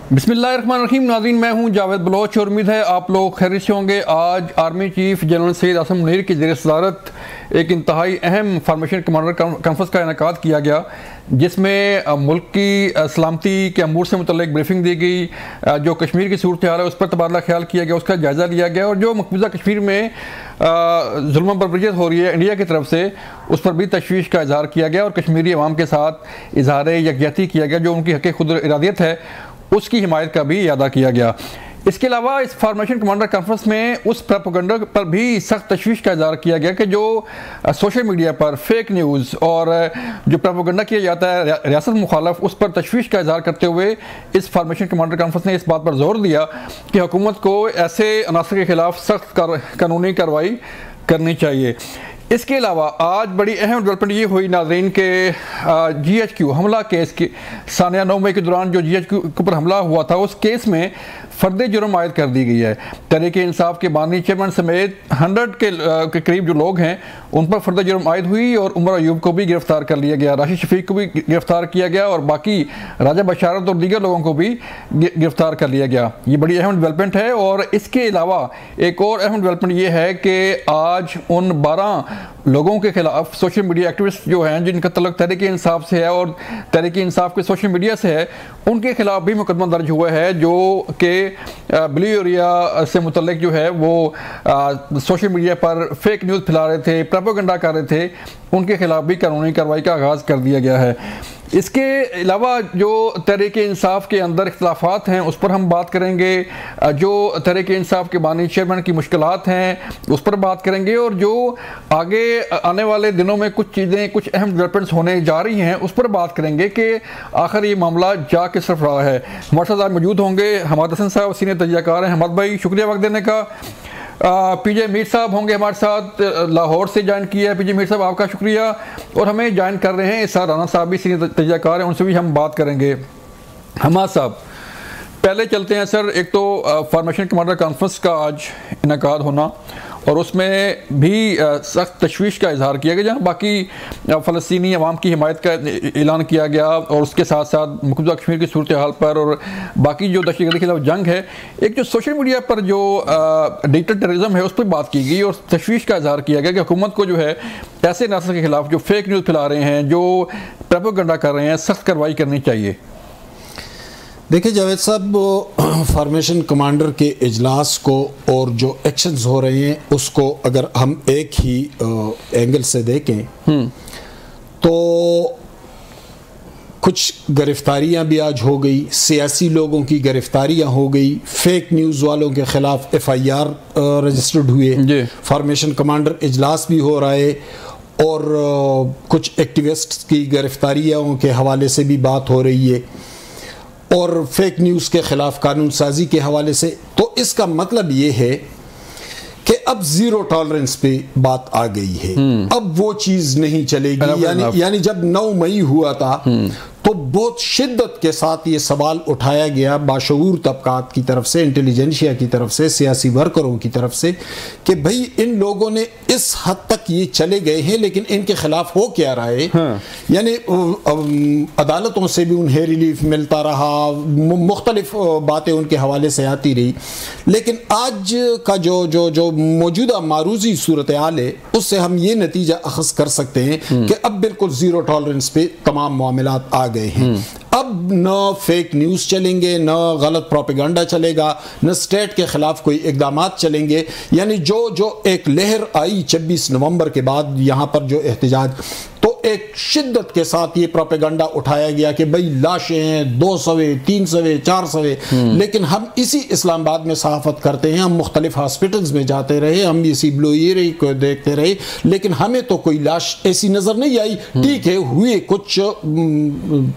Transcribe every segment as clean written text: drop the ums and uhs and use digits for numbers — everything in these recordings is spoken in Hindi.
बिस्मिल्लाहिर्रहमानिर्रहीम। नाज़रीन, मैं हूं जावेद बलोच और उम्मीद है आप लोग खैरियत से होंगे। आज army chief general Syed Asim Munir की ज़ेर सदारत एक इंतहाई अहम फार्मेशन कमांडर कॉन्फ्रेंस का इनेकाद किया गया, जिसमें मुल्क की सलामती के अमूर से मुतल्लिक ब्रीफिंग दी गई, जो कश्मीर की सूरत हाल है उस पर तबादला ख्याल किया गया, उसका जायज़ा लिया गया और जो मकबूजा कश्मीर में जुल्म पर बरजियत हो रही है इंडिया की तरफ से, उस पर भी तशवीश का इजहार किया गया और कश्मीरी अवाम के साथ इजहार यकजहती किया गया, जो उनकी हक़ खुद इरादियत है उसकी हिमायत का भी अदा किया गया। इसके अलावा इस फार्मेशन कमांडर कॉन्फ्रेंस में उस प्रोपेगेंडा पर भी सख्त तशवीश का इजहार किया गया कि जो सोशल मीडिया पर फेक न्यूज़ और जो प्रोपेगेंडा किया जाता है रियासत मुखालफ, उस पर तशवीश का इजहार करते हुए इस फार्मेशन कमांडर कॉन्फ्रेंस ने इस बात पर जोर दिया कि हुकूमत को ऐसे अनासर के खिलाफ सख्त कानूनी कार्रवाई करनी चाहिए। इसके अलावा आज बड़ी अहम डेवलपमेंट ये हुई नाज़रीन के GHQ हमला केस के सानिया 9 मई के दौरान जो GHQ के ऊपर हमला हुआ था, उस केस में फ़र्द जुर्म आयद कर दी गई है। तहरीक इंसाफ के बानी चेयरमैन समेत 100 के करीब जो लोग हैं उन पर फ़र्द जुर्म आयद हुई और उमर अयूब को भी गिरफ्तार कर लिया गया, राशिद शफीक को भी गिरफ्तार किया गया और बाकी राजा बशारत और दीगर लोगों को भी गिरफ्तार कर लिया गया। ये बड़ी अहम डेवलपमेंट है। और इसके अलावा एक और अहम डेवलपमेंट ये है कि आज उन 12 लोगों के खिलाफ सोशल मीडिया एक्टिविस्ट जो हैं जिनका तल्लुक तहरीक इंसाफ से है और तहरीक इंसाफ के सोशल मीडिया से है, उनके खिलाफ भी मुकदमा दर्ज हुआ है, जो कि ब्लू एरिया से मुतल्लिक जो है वो सोशल मीडिया पर फेक न्यूज़ फैला रहे थे, प्रोपेगेंडा कर रहे थे, उनके खिलाफ भी कानूनी कार्रवाई का आगाज़ कर दिया गया है। इसके अलावा जो तहरीक इंसाफ के अंदर इख्तलाफात हैं उस पर हम बात करेंगे, जो तहरीक इंसाफ के बानी चेयरमैन की मुश्किलात हैं उस पर बात करेंगे और जो आगे आने वाले दिनों में कुछ चीज़ें, कुछ अहम डेवलपमेंट्स होने जा रही हैं उस पर बात करेंगे कि आखिर ये मामला जा किस तरफ रहा है। हमारे साथ आज मौजूद होंगे हमाद हसन साहब, सीनियर तजज़ियाकार हैं। हमाद भाई, शुक्रिया वक्त देने का। PJ मीर साहब होंगे हमारे साथ, लाहौर से ज्वाइन किया है। PJ मीर साहब, आपका शुक्रिया। और हमें ज्वाइन कर रहे हैं इसार राना साहब भी सीनियर तजज़ियाकार हैं, उनसे भी हम बात करेंगे। हमाद साहब, पहले चलते हैं सर, एक तो फार्मेशन कमांडर कॉन्फ्रेंस का आज इनेकाद होना और उसमें भी सख्त तशवीश का इजहार किया गया, जहाँ बाकी फ़लस्तीनी अवाम की हिमायत का ऐलान किया गया और उसके साथ साथ मकबूजा कश्मीर की सूरत हाल पर और बाकी जो दहशतगर्दी के खिलाफ जंग है, एक जो सोशल मीडिया पर जो डिजिटल टेररिज्म है उस पर बात की गई और तशवीश का इजहार किया गया कि हुकूमत को जो है ऐसे नासर के खिलाफ जो फेक न्यूज़ फैला रहे हैं, जो प्रोपेगेंडा कर रहे हैं, सख्त कार्रवाई करनी चाहिए। देखिए जावेद साहब, फार्मेशन कमांडर के इजलास को और जो एक्शंस हो रहे हैं उसको अगर हम एक ही एंगल से देखें तो कुछ गिरफ्तारियां भी आज हो गई, सियासी लोगों की गिरफ्तारियां हो गई, फेक न्यूज़ वालों के ख़िलाफ़ FIR रजिस्टर्ड हुए, फार्मेशन कमांडर इजलास भी हो रहा है और कुछ एक्टिविस्ट्स की गिरफ्तारियों के हवाले से भी बात हो रही है और फेक न्यूज़ के ख़िलाफ़ कानून साजी के हवाले से। तो इसका मतलब ये है कि अब ज़ीरो टॉलरेंस पे बात आ गई है। अब वो चीज़ नहीं चलेगी। यानी जब 9 मई हुआ था तो बहुत शिद्दत के साथ ये सवाल उठाया गया बाशऊर तबकात की तरफ से, इंटेलिजेंशिया की तरफ से, सियासी वर्करों की तरफ से कि भाई इन लोगों ने इस हद तक ये चले गए हैं लेकिन इनके खिलाफ हो क्या रहा है। यानी अदालतों से भी उन्हें रिलीफ मिलता रहा, मुख्तलिफ बातें उनके हवाले से आती रही, लेकिन आज का जो जो जो मौजूदा मारूजी सूरत हाल है उससे हम ये नतीजा अखज़ कर सकते हैं कि अब बिल्कुल ज़ीरो टॉलरेंस पे तमाम मामलात आ गए हैं। अब न फेक न्यूज़ चलेंगे, न गलत प्रोपेगेंडा चलेगा, न स्टेट के खिलाफ कोई इकदामात चलेंगे। यानी जो एक लहर आई 26 नवंबर के बाद यहाँ पर जो एहतजाज, तो एक शिद्दत के साथ ये प्रोपेगेंडा उठाया गया कि भाई लाशें हैं 200 300 400, लेकिन हम इसी इस्लामाबाद में सहाफत करते हैं, हम मुख्तलिफ हॉस्पिटल्स में जाते रहे, हम इसी ब्लू एरिया को देखते रहे, लेकिन हमें तो कोई लाश ऐसी नज़र नहीं आई। ठीक है, हुए कुछ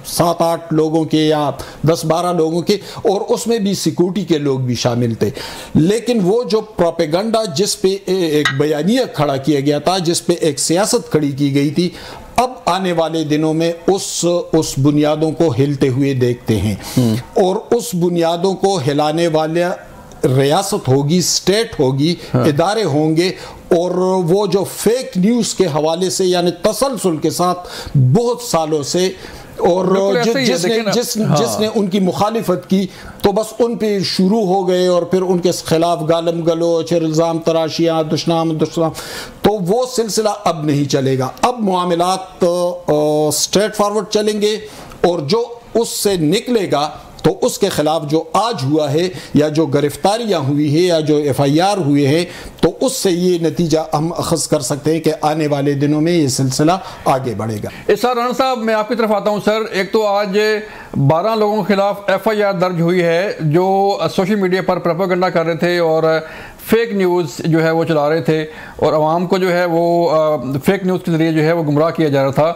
7-8 लोगों के या 10-12 लोगों के, और उसमें भी सिक्योरिटी के लोग भी शामिल थे, लेकिन वो जो प्रोपेगेंडा जिस पे एक बयानिया खड़ा किया गया था, जिस पे एक सियासत खड़ी की गई थी, अब आने वाले दिनों में उस बुनियादों को हिलते हुए देखते हैं और उस बुनियादों को हिलाने वाले रियासत होगी, स्टेट होगी, इदारे होंगे और वो जो फेक न्यूज़ के हवाले से यानी तसलसल के साथ बहुत सालों से और जिसने उनकी मुखालिफत की तो बस उन पे शुरू हो गए और फिर उनके खिलाफ गालम गलोच, इल्ज़ाम तराशियाँ, दुश्मन तो वो सिलसिला अब नहीं चलेगा। अब मामलात स्ट्रेट फॉरवर्ड चलेंगे और जो उससे निकलेगा तो उसके खिलाफ जो आज हुआ है या जो गिरफ्तारियां हुई है या जो FIR हुए हैं तो उससे ये नतीजा हम अखज़ कर सकते हैं कि आने वाले दिनों में ये सिलसिला आगे बढ़ेगा। सर राणा साहब, मैं आपकी तरफ आता हूं सर। एक तो आज 12 लोगों के खिलाफ FIR दर्ज हुई है जो सोशल मीडिया पर प्रोपेगेंडा कर रहे थे और फेक न्यूज़ जो है वो चला रहे थे और आवाम को जो है वो फेक न्यूज़ के ज़रिए जो है वो गुमराह किया जा रहा था।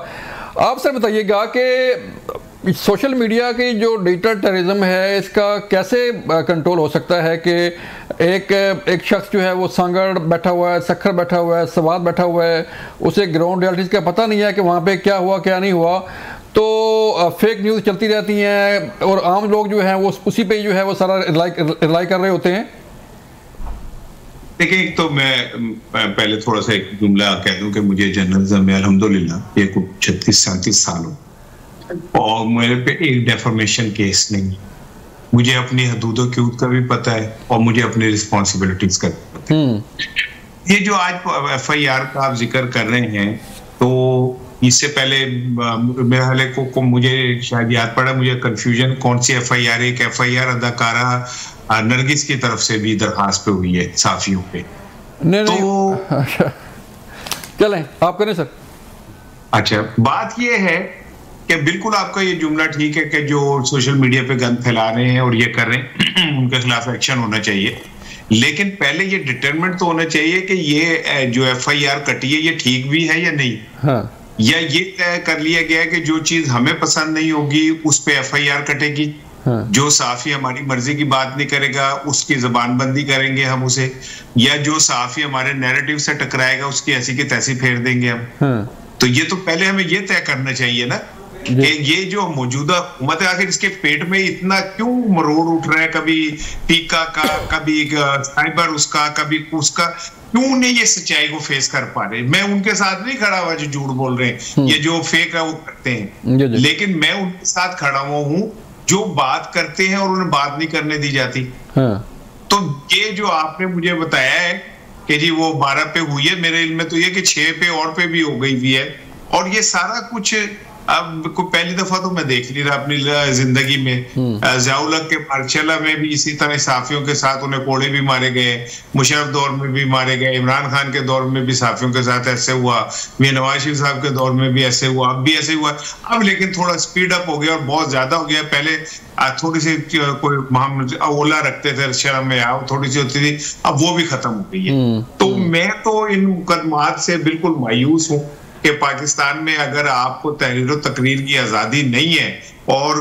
आप सर बताइएगा कि सोशल मीडिया की जो डिजिटल टेररिज्म है इसका कैसे कंट्रोल हो सकता है कि एक शख्स जो है वो सांगड़ बैठा हुआ है, सखर बैठा हुआ है, सवाद बैठा हुआ है, उसे ग्राउंड रियलिटीज़ का पता नहीं है कि वहाँ पे क्या हुआ क्या नहीं हुआ, तो फेक न्यूज़ चलती रहती हैं और आम लोग जो हैं वो उसी पे जो है वो सारा रिलाई कर रहे होते हैं। देखिए, एक तो मैं पहले थोड़ा सा एक जुमला कह दूं कि मुझे जर्नलिज्म में अल्हम्दुलिल्लाह ये कुछ 36-37 साल हो और मेरे पे एक डेफर्मेशन केस नहीं। मुझे अपनी हदूदों की का भी पता है और मुझे अपनी रिस्पॉन्सिबिलिटीज का पता है। ये जो आज FIR का आप जिक्र कर रहे हैं तो इससे पहले मेरे हाले को मुझे शायद याद पड़ा, मुझे कंफ्यूजन कौन सी FIR, एक FIR अदाकारा नरगिस की तरफ से भी दरखास्त पे हुई है साफियों पे। तो चलें आप करें सर। अच्छा, बात ये है कि बिल्कुल आपका ये जुमला ठीक है कि जो सोशल मीडिया पे गंद फैला रहे हैं और ये कर रहे हैं उनके खिलाफ एक्शन होना चाहिए, लेकिन पहले ये डिटरमिनेट तो होना चाहिए कि ये जो FIR कटी है ये ठीक भी है या नहीं। हाँ। या ये तय कर लिया गया है कि जो चीज हमें पसंद नहीं होगी उस पे FIR कटेगी। हाँ। जो साफी हमारी मर्जी की बात नहीं करेगा उसकी जबानबंदी करेंगे हम उसे, या जो साफी हमारे नैरेटिव से टकराएगा उसकी ऐसी की तैसी फेर देंगे हम। हाँ। तो ये तो पहले हमें ये तय करना चाहिए ना कि ये जो मौजूदा हुकूमत है आखिर इसके पेट में इतना क्यों मरोड़ उठ रहा है, कभी टीका का, कभी साइबर उसका, कभी उसका, क्यों नहीं ये सच्चाई को फेस कर पा रहे। मैं उनके साथ नहीं खड़ा हुआ जो झूठ बोल रहे हैं, ये जो फेक है वो करते हैं, लेकिन मैं उनके साथ खड़ा हुआ हूँ जो बात करते हैं और उन्हें बात नहीं करने दी जाती। तो ये जो आपने मुझे बताया है कि जी वो 12 पे हुई है, मेरे इल्म में तो ये कि 6 पे और पे भी हो गई हुई है, और ये सारा कुछ अब को पहली दफा तो मैं देख नहीं रहा अपनी जिंदगी में। ज़ियाउल-हक के मार्शला में भी इसी तरह साफियों के साथ उन्हें कोड़े भी मारे गए, मुशर्रफ दौर में भी मारे गए, इमरान खान के दौर में भी साफियों के साथ ऐसे हुआ, मियां नवाज शरीफ साहब के दौर में भी ऐसे हुआ, अब भी ऐसे हुआ। अब लेकिन थोड़ा स्पीड अप हो गया और बहुत ज्यादा हो गया। पहले थोड़ी सी कोई हम ओला रखते थे शर्म में आओ थोड़ी सी होती थी, अब वो भी खत्म हो गई है। तो मैं तो इन मुकदमात से बिल्कुल मायूस हूँ कि पाकिस्तान में अगर आपको तहरीर और तकरीर की आजादी नहीं है और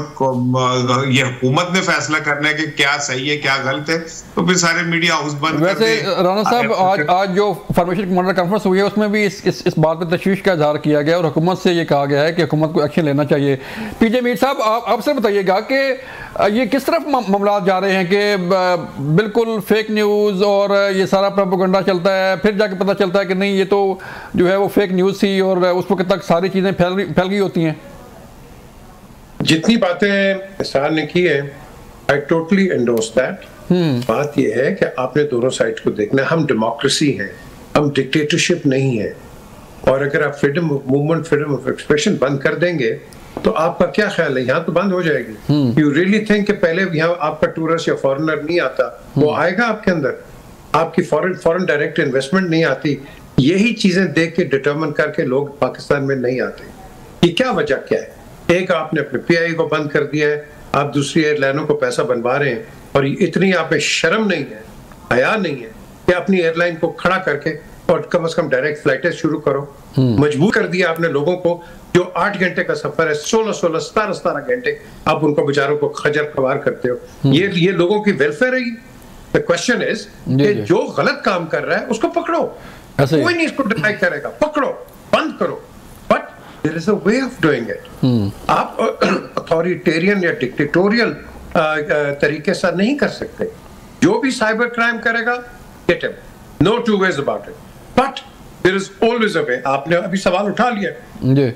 ये हुकूमत ने फैसला करना है कि क्या सही है क्या गलत है, तो फिर सारे मीडिया हाउस बंद कर दे। वैसे राणा साहब आज जो फॉर्मेशन कमांडर कॉन्फ्रेंस हुई है उसमें भी इस बात पर तशवीश का इजहार किया गया और हुकूमत से ये कहा गया है कि हुकूमत को एक्शन लेना चाहिए। पीजे मीर साहब, आप सर बताइएगा कि ये किस तरफ मामला जा रहे हैं कि बिल्कुल फेक न्यूज़ और ये सारा प्रोपेगेंडा चलता है, फिर जाके पता चलता है कि नहीं ये तो जो है वो फेक न्यूज़ थी और उस वक्त तक सारी चीज़ें फैल गई होती हैं। जितनी बातें सर ने की है आई टोटली एंडोर्स दैट। बात यह है कि आपने दोनों साइड को देखना है। हम डेमोक्रेसी हैं, हम डिक्टेटरशिप नहीं है, और अगर आप freedom of movement, freedom of expression बंद कर देंगे तो आपका क्या ख्याल है, यहाँ तो बंद हो जाएगी। यू रियली थिंक कि पहले यहाँ आपका टूरिस्ट या फॉरेनर नहीं आता, वो आएगा आपके अंदर, आपकी फॉरेन डायरेक्ट इन्वेस्टमेंट नहीं आती। यही चीजें देख के डिटर्मिन करके लोग पाकिस्तान में नहीं आते। ये क्या वजह क्या है? एक आपने अपने PI को बंद कर दिया है, आप दूसरी एयरलाइनों को पैसा बनवा रहे हैं, और इतनी आप में शर्म नहीं है, हया नहीं है कि अपनी एयरलाइन को खड़ा करके और कम से कम डायरेक्ट फ्लाइटें शुरू करो। मजबूर कर दिया आपने लोगों को, जो 8 घंटे का सफर है 16-16, 17-17 घंटे आप उनको बेचारों को खजर खवार करते हो। ये लोगों की वेलफेयर है। द क्वेश्चन इज कि जो गलत काम कर रहा है उसको पकड़ो, कोई नहीं इसको डिनाई करेगा, पकड़ो, बंद करो, but there is a way of doing it. आप अथॉरिटेरियन या डिक्टेटोरियल तरीके से नहीं कर सकते। जो भी साइबर क्राइम करेगा, get him, no two ways about it, but there is always a way. आपने अभी सवाल उठा लिया जी,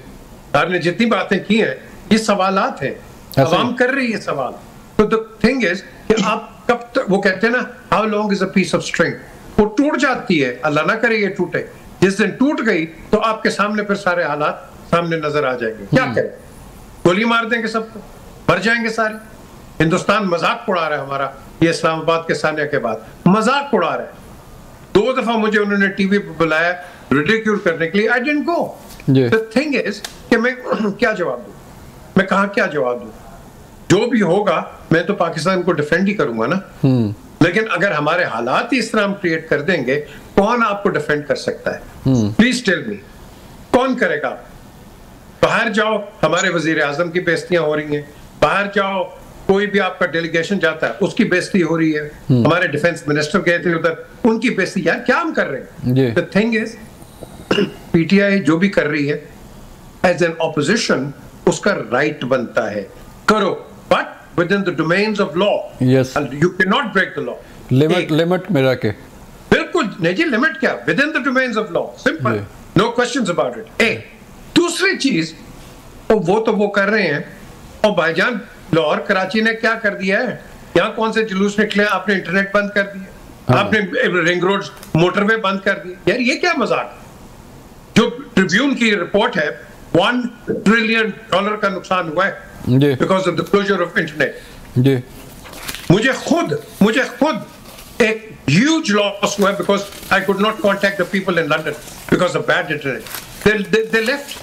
आपने जितनी बातें की हैं ये सवालात हैं, आवाम कर रही है सवाल। तो द थिंग इज कि आप कब तक, वो कहते हैं ना how long is a piece of string, वो टूट जाती है, अल्लाह ना करे ये टूटे। जिस दिन टूट गई तो आपके सामने फिर सारे हालात सामने नजर आ जाएंगे। क्या करें, गोली मार देंगे सबको, मर जाएंगे सारे। हिंदुस्तान मजाक उड़ा रहा है हमारा, ये इस्लामाबाद के सानिया के बाद मजाक उड़ा रहा है। 2 दफा मुझे उन्होंने टीवी पे बुलाया रिडिक्यूल करने के लिए, I didn't go. The thing is कि मैं क्या जवाब दूं, मैं कहां क्या जवाब दूं? जो भी होगा मैं तो पाकिस्तान को डिफेंड ही करूंगा ना। लेकिन अगर हमारे हालात ही इस तरह हम क्रिएट कर देंगे, कौन आपको डिफेंड कर सकता है? प्लीज टेल मी, कौन करेगा? बाहर जाओ, हमारे वजीर आजम की बेइज्जतियां हो रही हैं, बाहर जाओ कोई भी आपका डेलीगेशन जाता है उसकी बेइज्जती हो रही है, हमारे डिफेंस मिनिस्टर गए थे उधर, उनकी बेइज्जती। यार क्या हम कर रहे हैं? द थिंग इज पीटीआई जो भी कर रही है एज एन ऑपोजिशन, उसका राइट बनता है, करो, but within the domains of law. Yes. And you cannot break the law. Limit में रखे। बिल्कुल नहीं जी, लिमिट क्या? Within the domains of law. Simple. No questions about it. दूसरी चीज, वो तो वो कर रहे हैं, और भाईजान लाहौर कराची ने क्या कर दिया है? यहाँ कौन से जुलूस निकले? आपने इंटरनेट बंद कर दिया, आपने रिंग रोड मोटरवे बंद कर दिया। यार ये क्या मजाक? जो ट्रिब्यून की रिपोर्ट है, $1 ट्रिलियन का नुकसान हुआ है because of the closure of internet. मुझे खुद एक huge loss हुआ because I could not contact the people in London because of bad internet. They left.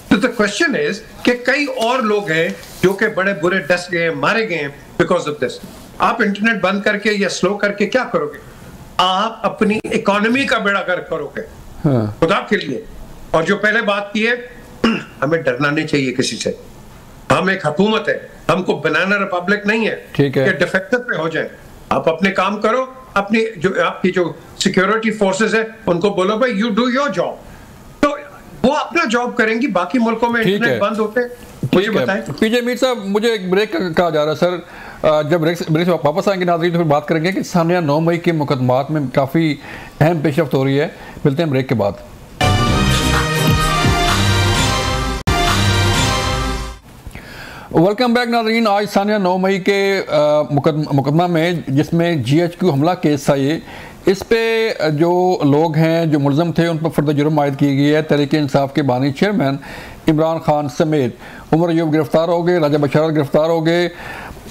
So the question is कि कई और लोग हैं जो कि बड़े बुरे डस गए, मारे गए because of this. आप इंटरनेट बंद करके या स्लो करके क्या करोगे? आप अपनी इकोनॉमी का बेड़ा गर्क करोगे, खुदा के लिए। और जो पहले बात की है, हमें डरना नहीं चाहिए किसी से। हम एक हुकूमत है, हमको बनाना रिपब्लिक नहीं है, ठीक है, कि डिफेक्टिव पे हो जाए। आप अपने काम करो, अपनी जो आपकी जो सिक्योरिटी फोर्सेस है उनको बोलो भाई यू डू योर जॉब, तो वो अपना जॉब करेंगी। बाकी मुल्कों में इंटरनेट बंद होते हैं। मुझे बताएं पीजे मीर साहब, मुझे एक ब्रेक कहा जा रहा है सर। जब ब्रेक से वापस आएंगे नाज़रीन तो फिर बात करेंगे कि सानिया 9 मई के मुकदमात में काफ़ी अहम पेशरफ्त हो रही है। मिलते हैं ब्रेक के बाद। वेलकम बैक नाज़रीन। आज सानिया 9 मई के मुकदमा में जिसमें GHQ हमला केस था, ये इस पे जो लोग हैं जो मुलज़म थे उन पर फर्द जुर्म आयद की गई है। तहरीक इंसाफ के बानी चेयरमैन इमरान खान समेत उमर अयूब गिरफ्तार हो गए, राजा बशारत गिरफ्तार हो गए।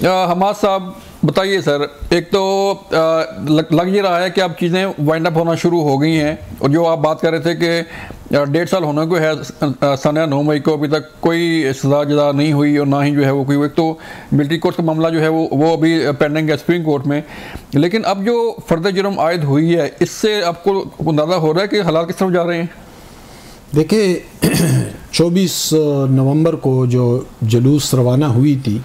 हमाद साहब बताइए सर, एक तो लग ये रहा है कि अब चीज़ें वाइंड अप होना शुरू हो गई हैं, और जो आप बात कर रहे थे कि 1.5 साल होने को है सानिया 9 मई को, अभी तक कोई सजा जदा नहीं हुई और ना ही जो है वो कोई, एक तो मिलिट्री कोर्ट का मामला जो है वो अभी पेंडिंग है सुप्रीम कोर्ट में। लेकिन अब जो फर्द जुर्म आयद हुई है, इससे आपको अंदाज़ा हो रहा है कि हालात किस तरफ जा रहे हैं? देखिए 24 नवंबर को जो जुलूस रवाना हुई थी,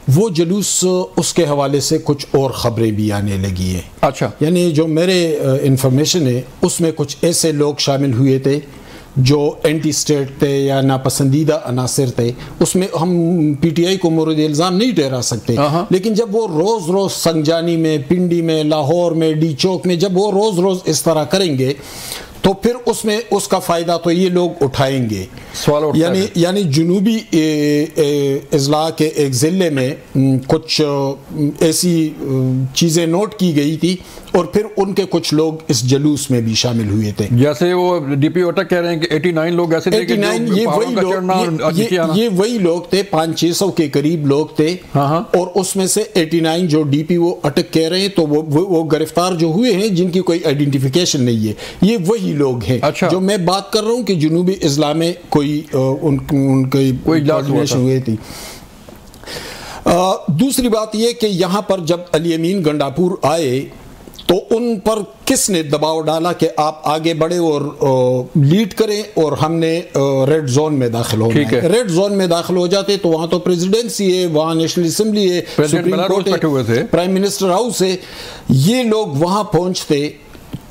वो जुलूस उसके हवाले से कुछ और ख़बरें भी आने लगी है। अच्छा, यानी जो मेरे इंफॉर्मेशन है उसमें कुछ ऐसे लोग शामिल हुए थे जो एंटी स्टेट थे या नापसंदीदा अनासर थे। उसमें हम PTI को मोरद इल्ज़ाम नहीं ठहरा सकते, लेकिन जब वो रोज़ रोज़ संजानी में, पिंडी में, लाहौर में, डी चौक में जब वो रोज़ रोज़ इस तरह करेंगे तो फिर उसमें उसका फ़ायदा तो ये लोग उठाएंगे। यानी जुनूबी अजला के एक ज़िले में कुछ ऐसी चीज़ें नोट की गई थी और फिर उनके कुछ लोग इस जलूस में भी शामिल हुए थे। जैसे वो DP ओटक कह रहे हैं कि 89 लोग ऐसे थे, 89 ये वही लोग थे, 500-600 के करीब लोग थे। और उसमें से 89 जो DP वो अटक कह रहे हैं, तो वो गिरफ्तार जो हुए हैं जिनकी कोई आइडेंटिफिकेशन नहीं है, ये वही लोग हैं। अच्छा। जो मैं बात कर रहा हूँ कि जुनूबी इस्लाम में कोई उनकी कोऑर्डिनेशन हुई थी। दूसरी बात यह कि यहाँ पर जब अली अमीन गंडापुर आए तो उन पर किसने दबाव डाला कि आप आगे बढ़े और लीड करें, और हमने रेड जोन में दाखिल होना है। रेड जोन में दाखिल हो जाते तो वहाँ तो प्रेसिडेंसी है, वहाँ नेशनल असेंबली है, सुप्रीम कोर्ट है, प्राइम मिनिस्टर हाउस है। ये लोग वहाँ पहुँचते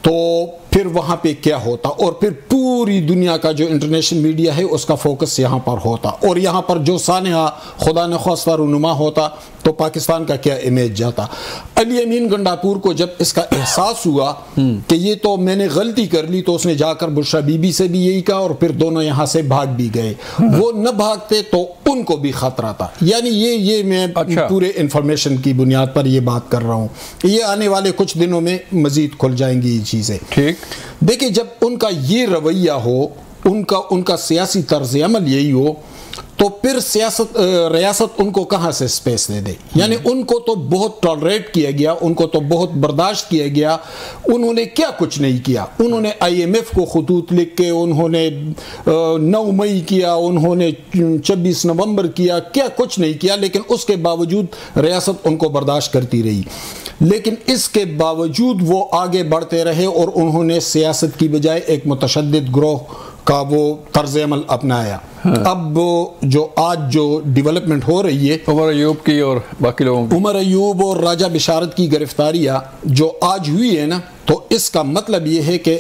तो फिर वहाँ पे क्या होता, और फिर पूरी दुनिया का जो इंटरनेशनल मीडिया है उसका फोकस यहाँ पर होता, और यहाँ पर जो सानहा खुदा न ख्वास्ता रुनुमा होता तो पाकिस्तान का क्या इमेज जाता। अली अमीन गंडापुर को जब इसका एहसास हुआ कि ये तो मैंने गलती कर ली, तो उसने जाकर बुशरा बीबी से भी यही कहा, और फिर दोनों यहाँ से भाग भी गए। वो न भागते तो उनको भी खतरा था। यानी ये मैं पूरे इंफॉर्मेशन की बुनियाद पर ये बात कर रहा हूँ। ये आने वाले कुछ दिनों में मजीद खुल जाएंगी ये चीज़ें। ठीक, देखिए, जब उनका ये रवैया हो, उनका सियासी तर्ज अमल यही हो, तो फिर रियासत उनको कहाँ से स्पेस दे दे। यानी उनको तो बहुत टॉलरेट किया गया, उनको तो बहुत बर्दाश्त किया गया। उन्होंने क्या कुछ नहीं किया। उन्होंने IMF को खतूत लिख के, उन्होंने 9 मई किया, उन्होंने 26 नवंबर किया, क्या कुछ नहीं किया, लेकिन उसके बावजूद रियासत उनको बर्दाश्त करती रही। लेकिन इसके बावजूद वो आगे बढ़ते रहे और उन्होंने सियासत की बजाय एक मुतशद्दिद ग्रोह का वो तर्ज अमल अपनाया। अब जो आज जो डेवलपमेंट हो रही है उमर अयूब की और बाकी लोगों की, उमर अयूब और राजा बिशारत की गिरफ्तारियां जो आज हुई है ना, तो इसका मतलब ये है कि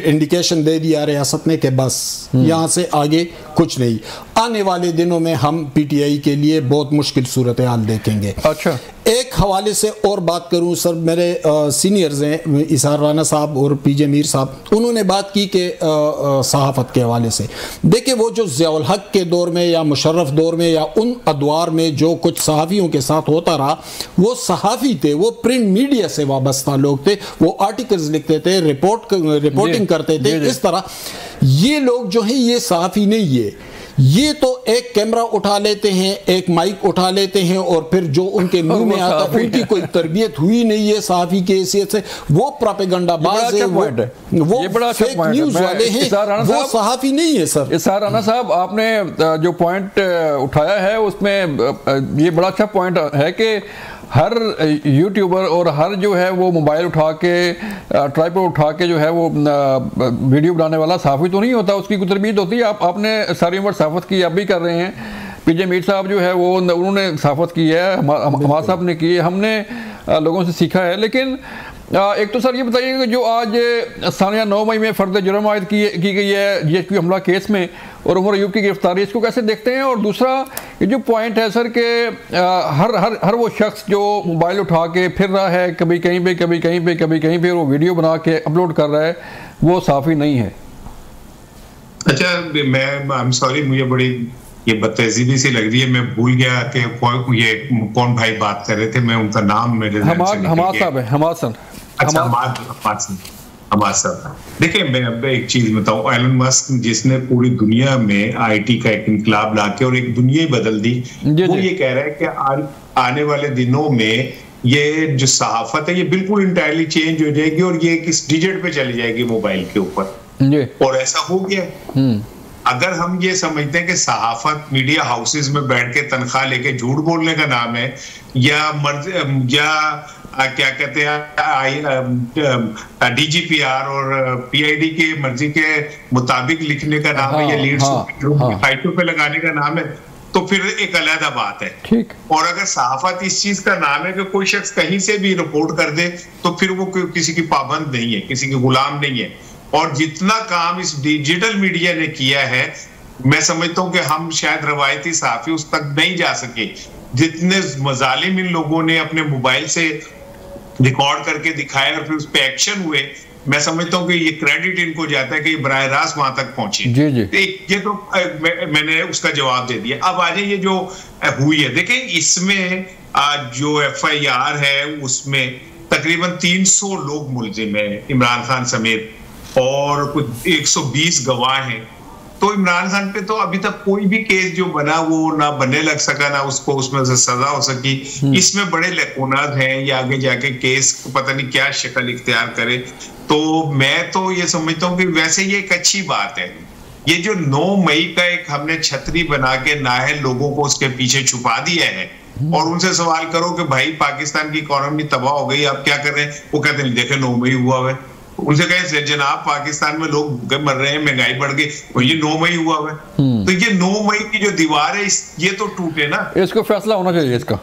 इंडिकेशन दे दिया रियासत ने कि बस यहाँ से आगे कुछ नहीं। आने वाले दिनों में हम PTI के लिए बहुत मुश्किल सूरत हाल देखेंगे। अच्छा, एक हवाले से और बात करूं सर, मेरे सीनियर्स हैं इसार राना साहब और PJ मीर साहब, उन्होंने बात की कि सहाफ़त के हवाले से। देखिए, वो जो ज़ियाउल हक के दौर में या मुशर्रफ दौर में या उन अदवार में जो कुछ सहाफ़ियों के साथ होता रहा, वो सहाफ़ी थे, वो प्रिंट मीडिया से वाबस्ता लोग थे, वो आर्टिकल्स लिखते थे, रिपोर्टिंग करते थे। इस तरह ये लोग जो हैं ये सहाफ़ी नहीं है। ये तो एक कैमरा उठा लेते हैं, एक माइक उठा लेते हैं, और फिर जो उनके मुंह में आता है, उनकी कोई तरबियत हुई नहीं है सहाफ़ी की हैसियत से, वो प्रोपेगेंडा बाज है, वो फेक न्यूज़ वाले हैं, वो सहाफ़ी नहीं है सर। इसार राना साहब, आपने जो पॉइंट उठाया है उसमें ये बड़ा अच्छा पॉइंट है कि हर यूट्यूबर और हर जो है वो मोबाइल उठा के, ट्राइपॉड उठा के जो है वो वीडियो बनाने वाला सहाफ़ी तो नहीं होता, उसकी कुछ तरबियत होती है। आपने सारी उम्र सहाफ़त की, आप भी कर रहे हैं। PJ मीर साहब जो है वो उन्होंने सहाफ़त की है, हमारा साहब ने की है, हमने लोगों से सीखा है। लेकिन एक तो सर ये बताइए कि जो आज सानिया 9 मई में फ़र्द जुर्म आयद की गई है GHQ हमला केस में, और उमर अयूब की गिरफ्तारी, इसको कैसे देखते हैं? और दूसरा ये जो पॉइंट है सर कि हर वो शख्स जो मोबाइल उठा के फिर रहा है, कभी कहीं पे कभी कहीं पे कभी कहीं पे, वो वीडियो बना के अपलोड कर रहा है, वो सहाफ़ी नहीं है। अच्छा, आई एम सॉरी, मुझे बड़ी ये बदतहजीबी सी लग रही है, मैं भूल गया कि ये कौन भाई बात कर रहे थे, मैं उनका नाम मेरे हमाद साहब। देखिए, मैं अब एक चीज बताऊं, एलन मस्क जिसने पूरी दुनिया में IT का एक इनकलाब लाके और एक दुनिया ही बदल दी, वो ये कह रहा है कि आने वाले दिनों में ये जो सहाफत है ये बिल्कुल इंटायरली चेंज हो जाएगी और ये किस डिजिट पे चली जाएगी, मोबाइल के ऊपर। और ऐसा हो गया। अगर हम ये समझते हैं कि सहाफत मीडिया हाउसेज में बैठ के तनख्वाह लेके झूठ बोलने का नाम है, या क्या कहते हैं DGPR और PID के मर्जी के मुताबिक लिखने का नाम है, या लीड्स साइटों पे लगाने का नाम है, तो फिर एक अलग बात है। ठीक। और अगर सहाफत इस चीज का नाम है कि कोई शख्स कहीं से भी रिपोर्ट कर दे, तो फिर वो किसी की पाबंद नहीं है, किसी के गुलाम नहीं है। और जितना काम इस डिजिटल मीडिया ने किया है, मैं समझता हूं कि हम शायद रवायती सहाफी उस तक नहीं जा सके। जितने मजालिम इन लोगों ने अपने मोबाइल से रिकॉर्ड करके दिखाए और फिर उस पर एक्शन हुए, मैं समझता हूँ कि ये क्रेडिट इनको जाता है कि ये बराह रास्त वहां तक पहुंचे। जी जी। ये तो मैंने उसका जवाब दे दिया। अब आज ये जो हुई है, देखें इसमें आज जो FIR है उसमें तकरीबन 300 लोग मुलजिम है, इमरान खान समेत, और कुछ 120 गवाह हैं। तो इमरान खान पे तो अभी तक कोई भी केस जो बना वो ना बनने लग सका, ना उसको उसमें से सजा हो सकी। इसमें बड़े लकूनात हैं, ये आगे जाके केस पता नहीं क्या शक्ल इख्तियार करे। तो मैं तो ये समझता हूँ कि वैसे ये एक अच्छी बात है। ये जो 9 मई का एक हमने छतरी बना के नाअहल लोगों को उसके पीछे छुपा दिया है, और उनसे सवाल करो कि भाई पाकिस्तान की इकोनॉमी तबाह हो गई, आप क्या कर रहे हैं? वो कहते हैं देखे 9 मई हुआ है। उनसे कहें जनाब पाकिस्तान में लोग भूखे मर रहे हैं, महंगाई बढ़ गई, और ये 9 मई हुआ है। तो ये 9 मई की जो दीवार है ये तो टूटे ना। इसको फैसला होना चाहिए इसका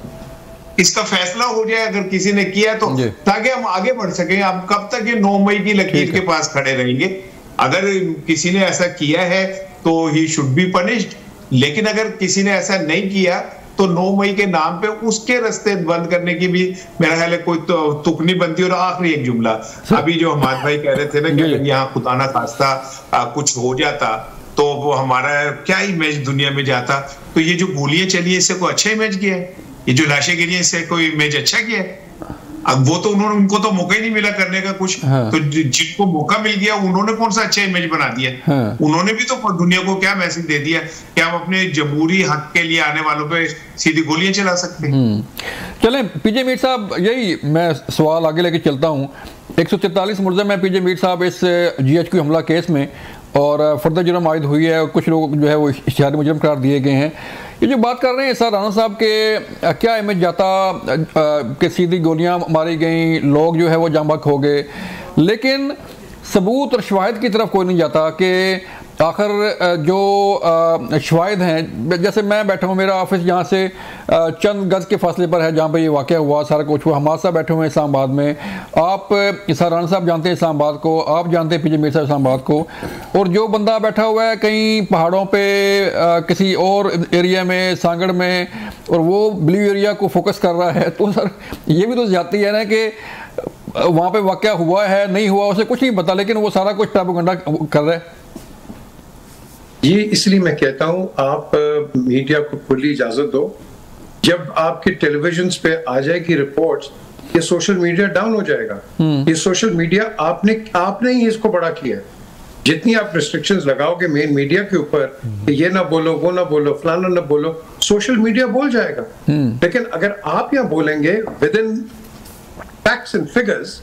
इसका फैसला हो जाए अगर किसी ने किया तो, ताकि हम आगे बढ़ सकें। हम कब तक ये 9 मई की लकीर के पास खड़े रहेंगे? अगर किसी ने ऐसा किया है तो ही शुड बी पनिश्ड, लेकिन अगर किसी ने ऐसा नहीं किया तो 9 मई के नाम पे उसके रास्ते बंद करने की भी मेरा ख्याल है कोई तो तुक नहीं बनती। और आखिरी एक जुमला, अभी जो हमाद भाई कह रहे थे ना कि अगर यहाँ खुदा ना खास्ता कुछ हो जाता तो वो हमारा क्या इमेज दुनिया में जाता। तो ये जो गोलियां चली है इससे कोई अच्छा इमेज किया है? ये जो लाशें गिरी है इससे कोई इमेज अच्छा किया है? अब वो तो उनको तो मौका ही नहीं मिला करने का कुछ। तो जिनको मौका मिल गया उन्होंने कौन सा अच्छा इमेज बना दिया? उन्होंने भी तो दुनिया को क्या मैसेज दे दिया कि हम अपने जमहूरी हक के लिए आने वालों पे सीधी गोलियां चला सकते हैं। चलें पीजे मीर साहब, यही मैं सवाल आगे लेके चलता हूँ। 143 मुलज़म है पीजे मीर साहब इस GHQ हमला केस में, और फर्दर जुर्म आयद हुई है और कुछ लोग जो है वो इश्तिहारी मुजरम करार दिए गए हैं। ये जो बात कर रहे हैं सर राना साहब के क्या इमेज जाता कि सीधी गोलियां मारी गई, लोग जो है वो जाम बहक हो गए, लेकिन सबूत और शवाहिद की तरफ कोई नहीं जाता कि आखिर जो शवाहिद हैं। जैसे मैं बैठा हूँ, मेरा ऑफिस यहाँ से चंद गज के फासले पर है जहाँ पे ये वाक़या हुआ, सारा कुछ हुआ। हमारे साथ बैठे हुए हैं इस्लामाबाद में, आप राना साहब जानते हैं इस्लामाबाद को, आप जानते हैं पीजे मीर साहब इस्लामाबाद को, और जो बंदा बैठा हुआ है कहीं पहाड़ों पे किसी और एरिया में, सांगड़ में, और वो ब्लू एरिया को फोकस कर रहा है, तो सर ये भी तो ज़्यादती है ना कि वहाँ पे वाक़या हुआ है नहीं हुआ उसे कुछ नहीं पता, लेकिन वो सारा कुछ प्रोपेगेंडा कर रहा है। ये इसलिए मैं कहता हूं आप मीडिया को खुली इजाजत दो। जब आपके टेलीविजन पे आ जाएगी रिपोर्ट्स, ये सोशल मीडिया डाउन हो जाएगा। ये सोशल मीडिया आपने ही इसको बड़ा किया है। जितनी आप रिस्ट्रिक्शंस लगाओगे मेन मीडिया के ऊपर, ये ना बोलो, वो ना बोलो, फलाना ना बोलो, सोशल मीडिया बोल जाएगा। लेकिन अगर आप यहाँ बोलेंगे with in facts and figures,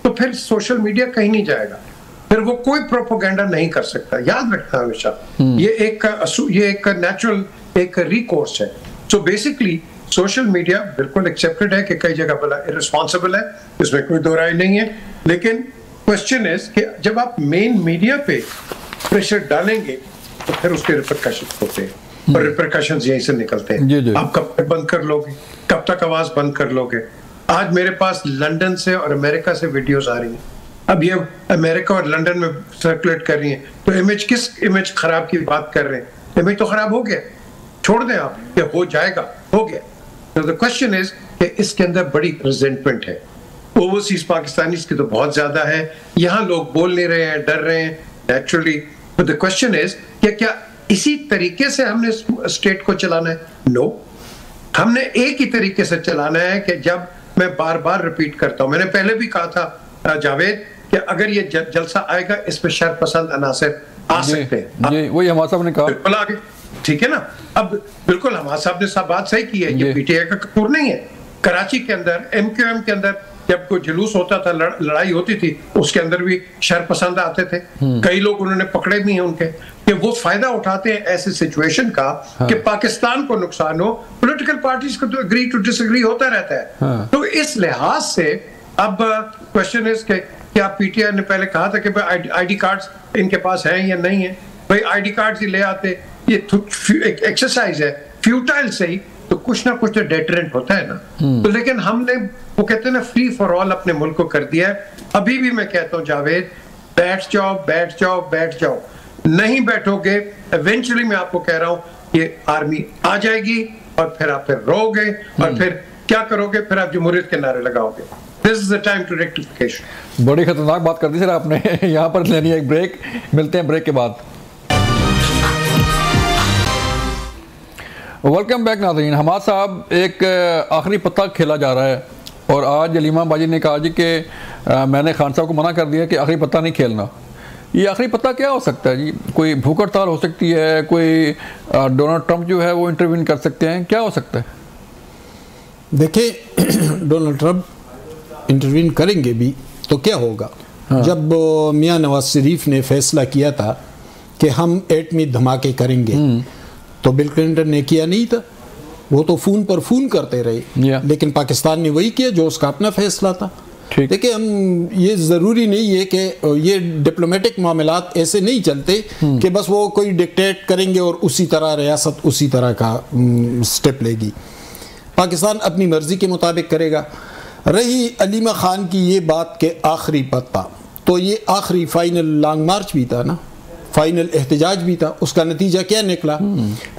तो फिर सोशल मीडिया कहीं नहीं जाएगा, फिर वो कोई प्रोपोगेंडा नहीं कर सकता। याद रखना हमेशा, ये एक नेचुरल एक रिकोर्स है। सो बेसिकली सोशल मीडिया बिल्कुल एक्सेप्टेड है कि कई जगह पर इररिस्पॉन्सिबल है, इसमें कोई दो राय नहीं है। लेकिन क्वेश्चन इज कि जब आप मेन मीडिया पे प्रेशर डालेंगे तो फिर उसके रिपरकशंस होते हैं, और रिपरकशंस यहीं से निकलते हैं। आप कब तक बंद कर लोगे? कब तक आवाज बंद कर लोगे? आज मेरे पास लंदन से और अमेरिका से वीडियोस आ रही हैं। अब ये अमेरिका और लंदन में सर्कुलेट कर रही हैं, तो किस इमेज खराब की बात कर रहे हैं? इमेज तो खराब हो गया, छोड़ दें आप, ये हो जाएगा, हो गया। तो द क्वेश्चन इज कि इसके अंदर बड़ी रिजेंटमेंट है। ओवरसीज पाकिस्तानीज की तो बहुत ज्यादा है, यहाँ लोग बोल नहीं रहे हैं, डर रहे हैं naturally. But the question is कि क्या इसी तरीके से हमने स्टेट को चलाना है? नो, हमने एक ही तरीके से चलाना है कि जब मैं बार बार रिपीट करता हूं, मैंने पहले भी कहा था जावेद कि अगर ये जलसा आएगा इसमें शरपसंद अनासर आ सकते हैं। वही हमारे साहब ने कहा, बिल्कुल आगे, ठीक है ना। अब बिल्कुल हमारे साहब ने सब बात सही की है, ये पीटीआई का कसूर नहीं है। कराची के अंदर एमक्यूएम के अंदर जब कोई जुलूस होता था, लड़ाई होती थी, उसके अंदर भी शरपसंद आते थे। कई लोग उन्होंने पकड़े भी हैं उनके, कि वो फायदा उठाते हैं ऐसे सिचुएशन का कि पाकिस्तान को नुकसान हो। पॉलिटिकल पार्टीज को तो एग्री टू डिसएग्री होता रहता है। तो इस लिहाज से अब क्वेश्चन इज कि क्या पीटीआई ने पहले कहा था कि भाई आईडी कार्ड्स इनके पास हैं या नहीं है? भाई आईडी कार्ड्स ही ले आते, ये एक एक्सरसाइज है, फ्यूटाइल से ही तो कुछ ना कुछ तो डेटरेंट होता है ना। तो लेकिन हमने वो कहते हैं ना फ्री फॉर ऑल अपने मुल्क को कर दिया है। अभी भी मैं कहता हूँ जावेद, बैठ जाओ बैठ जाओ बैठ जाओ, नहीं बैठोगे इवेंचुअली मैं आपको कह रहा हूँ ये आर्मी आ जाएगी, और फिर आप फिर रोगे, और फिर क्या करोगे? फिर आप जमहूरियत के नारे लगाओगे। This is the time to rectification। बड़ी खतरनाक बात कर दी सर आपने। यहाँ पर लेनी है एक ब्रेक, मिलते हैं ब्रेक के बाद। वेलकम बैक नाज़रीन। हमाद साहब, एक आखिरी पत्ता खेला जा रहा है, और आज अलीमा बाजी ने कहा जी कि मैंने खान साहब को मना कर दिया कि आखिरी पत्ता नहीं खेलना। ये आखिरी पत्ता क्या हो सकता है जी? कोई भूख हड़ताल हो सकती है, कोई डोनाल्ड ट्रंप जो है वो इंटरवीन कर सकते हैं, क्या हो सकता है? देखिए, डोनाल्ड ट्रंप इंटरवीन करेंगे भी तो क्या होगा? जब मियां नवाज शरीफ ने फैसला किया था कि हम एटमी धमाके करेंगे, तो बिल क्लिंटन ने किया नहीं था, वो तो फोन पर फोन करते रहे। लेकिन पाकिस्तान ने वही किया जो उसका अपना फैसला था। देखिए, हम ये ज़रूरी नहीं है कि ये डिप्लोमेटिक मामलात ऐसे नहीं चलते कि बस वो कोई डिक्टेट करेंगे और उसी तरह रियासत उसी तरह का स्टेप लेगी। पाकिस्तान अपनी मर्ज़ी के मुताबिक करेगा। रही अलीमा ख़ान की ये बात के आखिरी पत्ता, तो ये आखिरी फ़ाइनल लॉन्ग मार्च भी था ना, फाइनल एहतजाज भी था। उसका नतीजा क्या निकला?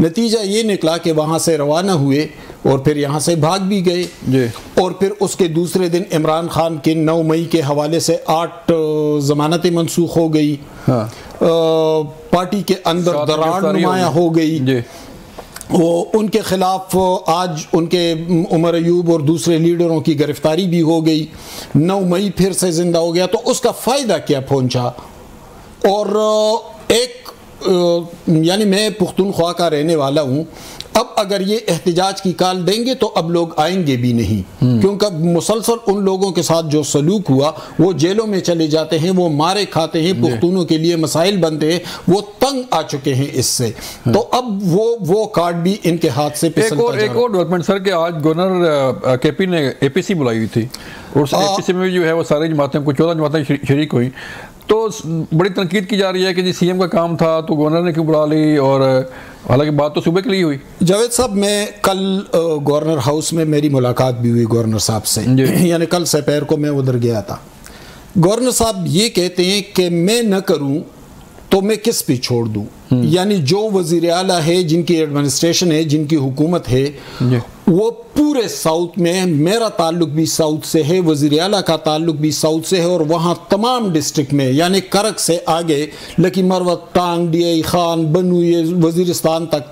नतीजा ये निकला कि वहाँ से रवाना हुए और फिर यहाँ से भाग भी गए, और फिर उसके दूसरे दिन इमरान खान के 9 मई के हवाले से 8 ज़मानतें मनसूख हो गई। हाँ। पार्टी के अंदर दरार नुमाया हो गई। वो उनके ख़िलाफ़ आज उनके उमर अयूब और दूसरे लीडरों की गिरफ्तारी भी हो गई। 9 मई फिर से ज़िंदा हो गया। तो उसका फ़ायदा क्या पहुँचा? और यानी मैं पुख्तूनख्वा का रहने वाला हूँ, अब अगर ये एहतजाज की काल देंगे तो अब लोग आएंगे भी नहीं, क्योंकि मुसलसल उन लोगों के साथ जो सलूक हुआ, वो जेलों में चले जाते हैं, वो मारे खाते हैं, पुख्तूनों के लिए मसाइल बनते हैं, वो तंग आ चुके हैं इससे। तो अब वो कार्ड भी इनके हाथ से एक और डेवलपमेंट सर, के आज गवर्नर केपी ने एपीसी बुलाई हुई थी, और एपीसी में जो है वो सारी जमातें, कुछ 14 जमातें शरीक हुई। तो बड़ी तनकीद की जा रही है कि जी सीएम का काम था तो गवर्नर ने क्यों बुला ली, और हालांकि बात तो सुबह के लिए हुई। जावेद साहब, मैं कल गवर्नर हाउस में मेरी मुलाकात भी हुई गवर्नर साहब से, यानी कल दोपहर को मैं उधर गया था। गवर्नर साहब ये कहते हैं कि मैं न करूं तो मैं किस पे छोड़ दूं, यानी जो वज़ीर आला है, जिनकी एडमिनिस्ट्रेशन है, जिनकी हुकूमत है, वो पूरे साउथ में, मेरा ताल्लुक भी साउथ से है, वज़ीर आला का ताल्लुक भी साउथ से है, और वहाँ तमाम डिस्ट्रिक्ट में, यानी करक से आगे लकी मरवत, टांग, डीआई खान, बनू, वज़ीरिस्तान तक,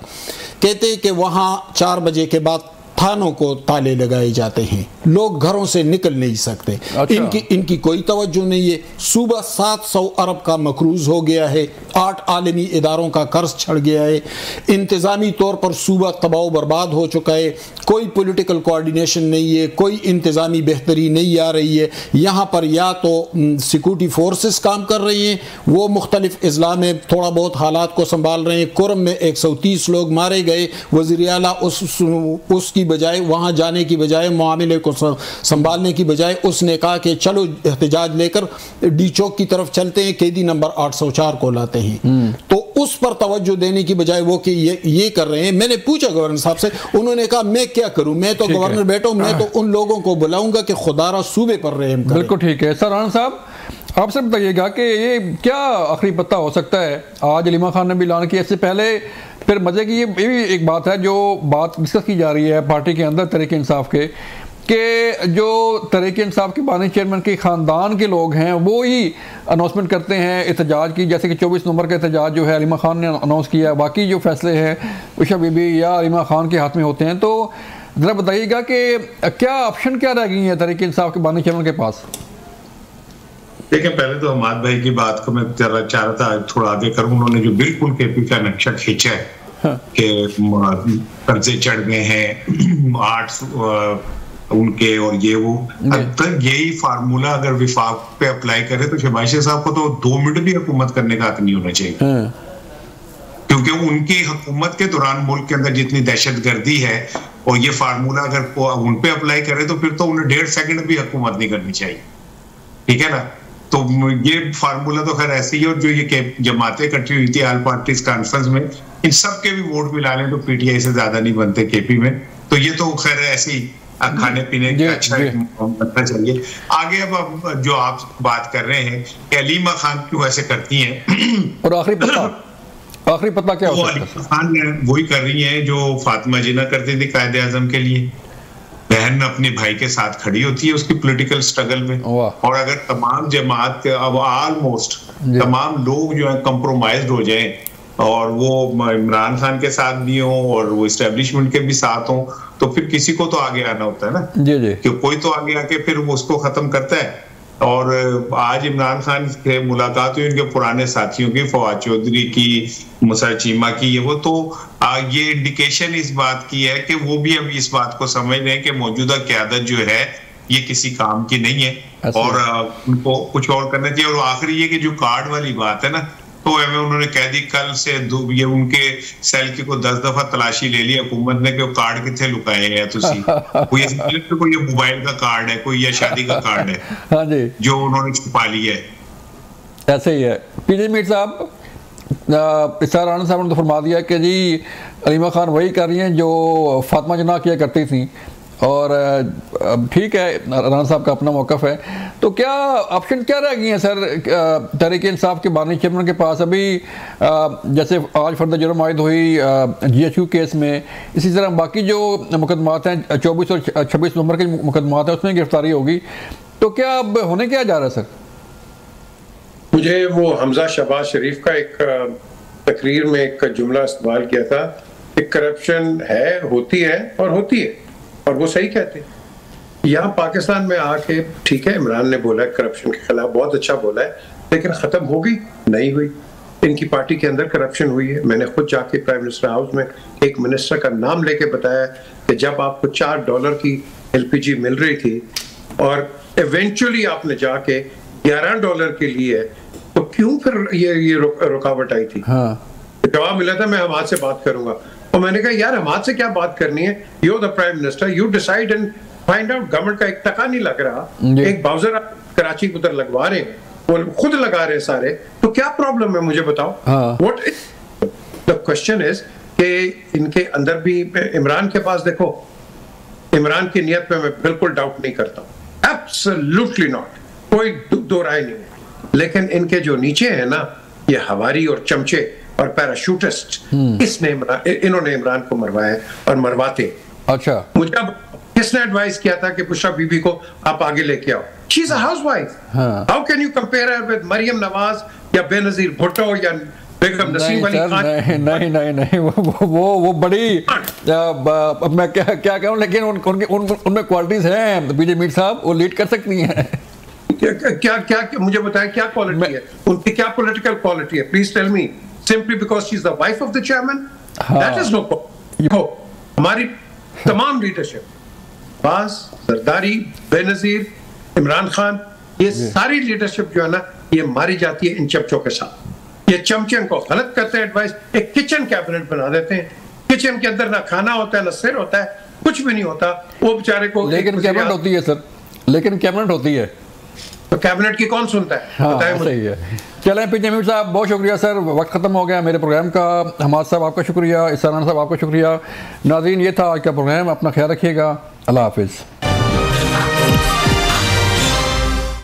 कहते हैं कि वहाँ 4 बजे के बाद थानों को ताले लगाए जाते हैं, लोग घरों से निकल नहीं सकते। अच्छा। इनकी कोई तवज्जो नहीं है। सूबा 700 अरब का मकरूज हो गया है, 8 आलमी इदारों का कर्ज चढ़ गया है, इंतज़ामी तौर पर सूबा तबाह बर्बाद हो चुका है, कोई पॉलिटिकल कोऑर्डिनेशन नहीं है, कोई इंतज़ामी बेहतरी नहीं आ रही है। यहाँ पर या तो सिक्योरिटी फोर्सेस काम कर रही हैं, वो मुख्तलिफ अजला में थोड़ा बहुत हालात को संभाल रहे हैं। कुरम में 130 लोग मारे गए, वज़ीर आला उसकी बजाय, वहाँ जाने की बजाय, मामले को संभालने की बजाय, उसने कहा कि चलो एहतजाज लेकर डी चौक की तरफ चलते हैं, कैदी नंबर 804 को लाते हैं। तो उस पर तवज्जो देने की बजाय वो कि ये कर रहे हैं। मैंने पूछा गवर्नर साहब से, उन्होंने कहा मैं क्या करूं, मैं तो गवर्नर बैठा हूं, मैं तो उन लोगों को बुलाऊंगा कि खुदारा सूबे पर रहम करें। बिल्कुल ठीक है। सर साहब, आपसे बताइएगा कि ये क्या आखिरी पत्ता हो सकता है? आज अलीमा खान ने भी ऐलान किया, इससे पहले फिर मजे की ये भी एक बात है, जो बात डिस्कस की जा रही है पार्टी के अंदर तहरीक इंसाफ के, कि जो तहरीक इंसाफ के बानी चेयरमैन के ख़ानदान के लोग हैं वो ही अनाउंसमेंट करते हैं एहतजाज की, जैसे कि 24 नवंबर का एहतजाज जो है अलीमा खान ने अनाउंस किया, बाकी जो फैसले हैं उषा बीबी या अलीमा खान के हाथ में होते हैं। तो ज़रा बताइएगा कि क्या ऑप्शन क्या रह गई है तहरीक इंसाफ के बानी चेयरमैन के पास? देखिए, पहले तो हमाद भाई की बात को मैं चाह रहा था थोड़ा आगे करूं। उन्होंने जो बिल्कुल केपी का नक्शा खींचा है, हाँ, कि कर्जे चढ़ गए हैं 8 उनके, और ये वो, अब तक यही फार्मूला अगर विफाक पे अप्लाई करे तो शहबाज साहब को तो 2 मिनट भी हुकूमत करने का हक नहीं होना चाहिए। क्योंकि उनकी हुकूमत के दौरान मुल्क के अंदर जितनी दहशतगर्दी है, और ये फार्मूला अगर उन पे अप्लाई करे तो फिर तो उन्हें 1.5 सेकंड भी हुकूमत नहीं करनी चाहिए। ठीक है ना? तो ये फार्मूला तो खैर ऐसे ही, और जो ये जमातें इकट्ठी हुई थी ऑल पार्टीज कॉन्फ्रेंस में, इन सब के भी वोट मिला लें तो पीटीआई से ज्यादा नहीं बनते केपी में। तो ये तो खैर ऐसे ही खाने पीने का अच्छा बनना चाहिए। आगे अब जो आप बात कर रहे हैं कि अलीमा खान क्यों ऐसे करती हैं, और आखिरी पता क्या हो सकता है? अलीमा खान वही कर रही है जो फातिमा जिन्ना करती थी कायदे आजम के लिए। बहन अपने भाई के साथ खड़ी होती है उसकी पॉलिटिकल स्ट्रगल में, और अगर तमाम जमात के, अब ऑलमोस्ट तमाम लोग जो है कंप्रोमाइज्ड हो जाएं, और वो इमरान खान के साथ भी हो और वो एस्टेब्लिशमेंट के भी साथ हो, तो फिर किसी को तो आगे आना होता है ना, कि कोई तो आगे आके फिर वो उसको खत्म करता है। और आज इमरान खान से मुलाकात हुई उनके पुराने साथियों की, फवाद चौधरी की, मुसर चीमा की, वो तो ये इंडिकेशन इस बात की है कि वो भी अब इस बात को समझ रहे हैं कि मौजूदा क़यादत जो है ये किसी काम की नहीं है, और उनको कुछ और करना चाहिए। और आखिरी ये कि जो कार्ड वाली बात है ना, तो उन्होंने कह दी कल से ये उनके सेल की को 10 दफा तलाशी ले ली हुकूमत ने कि कार्ड कितने लुकाए हैं तुसी। कोई ये मोबाइल का कार्ड है, कोई ये शादी का कार्ड है, हाँ जी, जो उन्होंने छुपा लिया है। ऐसे ही है। पीजे मीर साहब, इसार राना साहब ने तो फरमा दिया कि जी अलीमा खान वही कर रही हैं जो फातिमा जना किया करती थी, और ठीक है, राना साहब का अपना मौक़िफ़ है। तो क्या ऑप्शन क्या रह गई हैं सर तहरीक इंसाफ के बानी चेयरमैन के पास? अभी जैसे आज फर्द जुर्म आयद हुई GHQ केस में, इसी तरह बाकी जो मुकदमात हैं 24 और 26 नवंबर के मुकदमात हैं उसमें गिरफ्तारी होगी। तो क्या अब होने क्या जा रहा है सर? मुझे वो हमजा शहबाज शरीफ का एक तकरीर में एक जुमला इस्तेमाल किया था कि करप्शन है, होती है और होती है, और वो सही कहते हैं। यहाँ पाकिस्तान में आके ठीक है, इमरान ने बोला करप्शन के खिलाफ, बहुत अच्छा बोला है, लेकिन खत्म हो गई? नहीं हुई। इनकी पार्टी के अंदर करप्शन हुई है। मैंने खुद जाके प्राइम मिनिस्टर हाउस में एक मिनिस्टर का नाम लेके बताया कि जब आपको $4 की LPG मिल रही थी और इवेंचुअली आपने जाके $11 के लिए, तो क्यों फिर ये रुकावट आई थी? जवाब मिला था मैं हमाद से बात करूंगा। और मैंने कहा यार हमाद से क्या बात करनी है, you the prime minister, you decide and find out. Government का एक टका नहीं लग रहा, एक बाउजर कराची के उधर लगवा रहे हैं, वो खुद लगा रहे हैं सारे, तो क्या प्रॉब्लम है मुझे बताओ। व्हाट द क्वेश्चन इज कि इनके अंदर भी, इमरान के पास देखो, इमरान की नियत पे मैं बिल्कुल डाउट नहीं करता, एब्सोल्युटली नॉट, कोई दो राय नहीं है। लेकिन इनके जो नीचे है ना, ये हवारी और चमचे और पैराशूटिस्ट, इन्होंने इमरान को मरवाया और मरवाते। अच्छा, मुझे अब किसने एडवाइस किया था कि बुशरा बीबी को आप आगे लेके आओ? She is a housewife, how can you compare her with Maryam Nawaz या बेनजीर भुट्टो या बेगम नसीम अली खान? नहीं, वो बड़ी, मैं क्या कहूं, लेकिन उनमें क्वालिटीज हैं बीजे मीर साहब, वो लीड कर सकती हैं। क्या मुझे बताएं क्या क्वालिटी है उनकी, क्या पॉलिटिकल क्वालिटी है? Please tell me. Simply because she is the wife of the chairman? That is no. हमारी तमाम लीडरशिप, बास, जरदारी, बेनजीर, इमरान खान, ये सारी लीडरशिप जो है ना, ये मारी जाती है इन चमचों के साथ। ये चमचे को गलत करते हैं एडवाइस, एक किचन कैबिनेट बना देते हैं, किचन के अंदर ना खाना होता है ना सिर होता है, कुछ भी नहीं होता, वो बेचारे को। लेकिन कैबिनेट होती है सर, लेकिन कैबिनेट होती है, तो कैबिनेट की कौन सुनता है? हाँ, सही है। चलें पी जमीर साहब, बहुत शुक्रिया सर, वक्त ख़त्म हो गया मेरे प्रोग्राम का। हमाद साहब आपका शुक्रिया, इसार राना साहब आपका शुक्रिया। नाज़रीन, ये था आज का प्रोग्राम, अपना ख्याल रखिएगा, अल्लाह हाफिज़।